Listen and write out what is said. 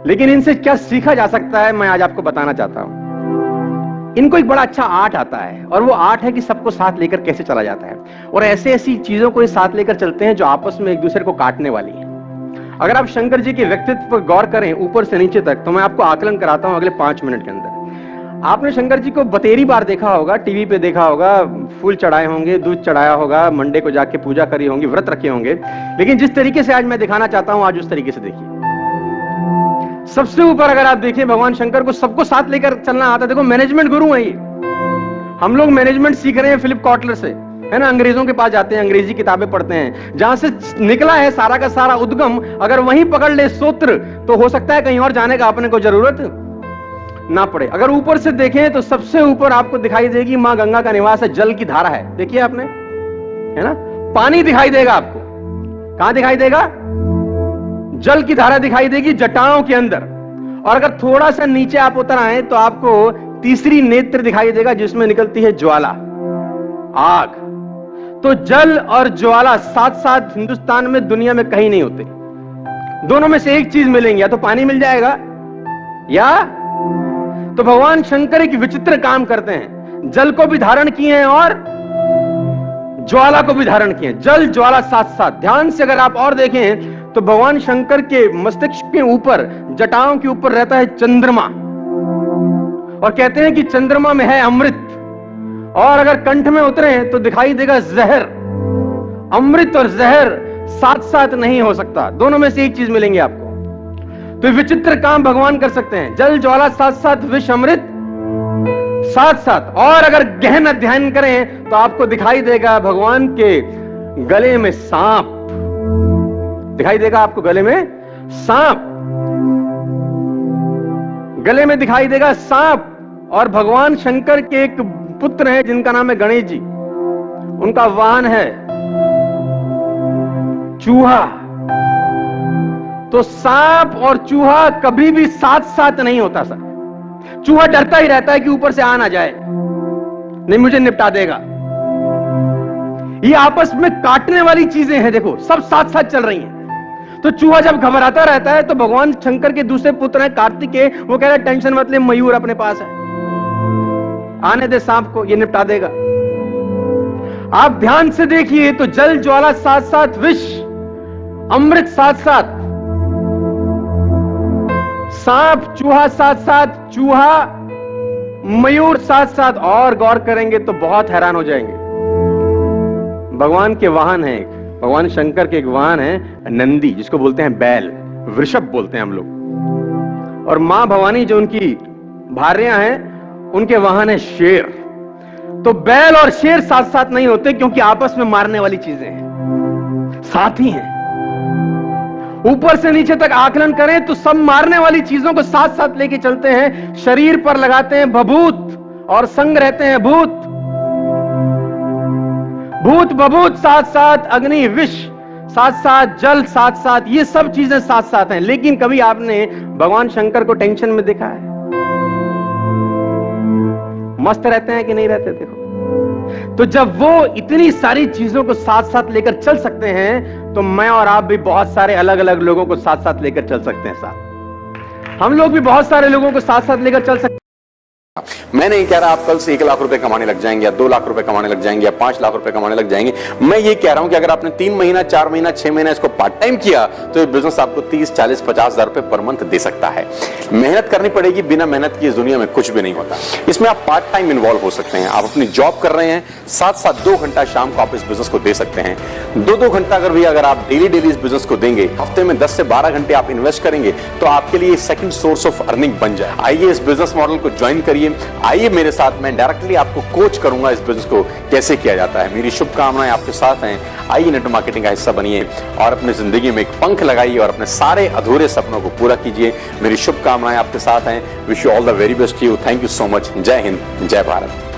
लेकिन इनसे क्या सीखा जा सकता है मैं आज आपको बताना चाहता हूं। इनको एक बड़ा अच्छा आर्ट आता है, और वो आर्ट है कि सबको साथ लेकर कैसे चला जाता है, और ऐसे ऐसी चीजों को साथ लेकर चलते हैं जो आपस में एक दूसरे को काटने वाली है। अगर आप शंकर जी के व्यक्तित्व पर गौर करें ऊपर से नीचे तक, तो मैं आपको आकलन कराता हूं अगले 5 मिनट के अंदर। आपने शंकर जी को बतेरी बार देखा होगा, टीवी पे देखा होगा, फूल चढ़ाए होंगे, दूध चढ़ाया होगा, मंडे को जाके पूजा करी होंगी, व्रत रखे होंगे, लेकिन जिस तरीके से आज मैं दिखाना चाहता हूं, आज उस तरीके से देखिए। सबसे ऊपर अगर आप देखिए भगवान शंकर को सबको साथ लेकर चलना आता है। देखो मैनेजमेंट गुरु है ये। हम लोग मैनेजमेंट सीख रहे हैं फिलिप कॉटलर से, है ना, अंग्रेजों के पास जाते हैं, अंग्रेजी किताबें पढ़ते हैं, जहां से निकला है सारा का सारा उद्गम, अगर वहीं पकड़ ले सूत्र, तो हो सकता है कहीं और जाने का अपने को जरूरत ना पड़े। अगर ऊपर से देखें तो सबसे ऊपर आपको दिखाई देगी मां गंगा का निवास है, जल की धारा है, देखिए आपने, है ना, पानी दिखाई देगा आपको। कहां दिखाई देगा? जल की धारा दिखाई देगी जटाओं के अंदर। और अगर थोड़ा सा नीचे आप उतर आए तो आपको तीसरी नेत्र दिखाई देगा, जिसमें निकलती है ज्वाला, आग। तो जल और ज्वाला साथ साथ हिंदुस्तान में, दुनिया में कहीं नहीं होते। दोनों में से एक चीज मिलेंगी, या तो पानी मिल जाएगा, या तो भगवान शंकर एक विचित्र काम करते हैं, जल को भी धारण किए हैं और ज्वाला को भी धारण किए हैं। जल ज्वाला साथ साथ। ध्यान से अगर आप और देखें तो भगवान शंकर के मस्तिष्क के ऊपर, जटाओं के ऊपर रहता है चंद्रमा, और कहते हैं कि चंद्रमा में है अमृत। और अगर कंठ में उतरे तो दिखाई देगा जहर। अमृत और जहर साथ साथ नहीं हो सकता, दोनों में से एक चीज मिलेंगे आपको। तो विचित्र काम भगवान कर सकते हैं, जल ज्वाला साथ साथ, विष अमृत साथ साथ। और अगर गहन अध्ययन करें तो आपको दिखाई देगा भगवान के गले में सांप दिखाई देगा, आपको गले में सांप, गले में दिखाई देगा सांप। और भगवान शंकर के एक पुत्र हैं जिनका नाम है गणेश जी, उनका वाहन है चूहा। तो सांप और चूहा कभी भी साथ साथ नहीं होता सर। चूहा डरता ही रहता है कि ऊपर से आ ना जाए, नहीं मुझे निपटा देगा। ये आपस में काटने वाली चीजें हैं, देखो सब साथ साथ चल रही हैं। तो चूहा जब घबराता रहता है तो भगवान शंकर के दूसरे पुत्र हैं कार्तिकेय, वो कह रहे हैं टेंशन मत ले, मयूर अपने पास है, आने दे सांप को, ये निपटा देगा। आप ध्यान से देखिए तो जल ज्वाला साथ साथ, विष अमृत साथ साथ, सांप चूहा साथ साथ, चूहा मयूर साथ साथ। और गौर करेंगे तो बहुत हैरान हो जाएंगे। भगवान के वाहन है, भगवान शंकर के एक वाहन है नंदी, जिसको बोलते हैं बैल, वृषभ बोलते हैं हम लोग। और मां भवानी जो उनकी भार्या हैं, उनके वाहन है शेर। तो बैल और शेर साथ साथ नहीं होते, क्योंकि आपस में मारने वाली चीजें हैं, साथ ही हैं। ऊपर से नीचे तक आकलन करें तो सब मारने वाली चीजों को साथ साथ लेके चलते हैं। शरीर पर लगाते हैं भभूत और संग रहते हैं भूत। भूत बभूत साथ साथ, अग्नि विष साथ साथ, जल साथ साथ, ये सब चीजें साथ साथ हैं। लेकिन कभी आपने भगवान शंकर को टेंशन में देखा है? मस्त रहते हैं कि नहीं रहते? देखो, तो जब वो इतनी सारी चीजों को साथ साथ लेकर चल सकते हैं, तो मैं और आप भी बहुत सारे अलग अलग लोगों को साथ साथ लेकर चल सकते हैं। साथ हम लोग भी बहुत सारे लोगों को साथ साथ लेकर चल सकते हैं। मैं नहीं कह रहा आप कल से 1 लाख रुपए कमाने लग जाएंगे, या 2 लाख रुपए कमाने लग जाएंगे, या 5 लाख रुपए कमाने लग जाएंगे। मैं ये कह रहा हूं कि अगर आपने 3 महीना, 4 महीना, 6 महीना इसको पार्ट टाइम किया, तो ये बिजनेस आपको 30, 40, 50 हजार रुपए पर मंथ दे सकता है। मेहनत करनी पड़ेगी, बिना मेहनत की इस दुनिया में कुछ भी नहीं होता। इसमें आप पार्ट टाइम इन्वॉल्व हो सकते हैं। आप अपनी जॉब कर रहे हैं, साथ साथ 2 घंटा शाम को आप इस बिजनेस को दे सकते हैं। 2-2 घंटा अगर आप डेली इस बिजनेस को देंगे, हफ्ते में 10 से 12 घंटे आप इन्वेस्ट करेंगे, तो आपके लिए सेकंड सोर्स ऑफ अर्निंग बन जाए। आइए इस बिजनेस मॉडल को ज्वाइन करिए, आइए मेरे साथ, मैं डायरेक्टली आपको कोच करूंगा इस बिजनेस को कैसे किया जाता है। मेरी शुभकामनाएं आपके साथ हैं। आइए नेटवर्क मार्केटिंग का हिस्सा बनिए और अपनी जिंदगी में एक पंख लगाइए और अपने सारे अधूरे सपनों को पूरा कीजिए। मेरी शुभकामनाएं आपके साथ हैं। Wish you all the very best. You, thank you so much. जय हिंद, जय भारत।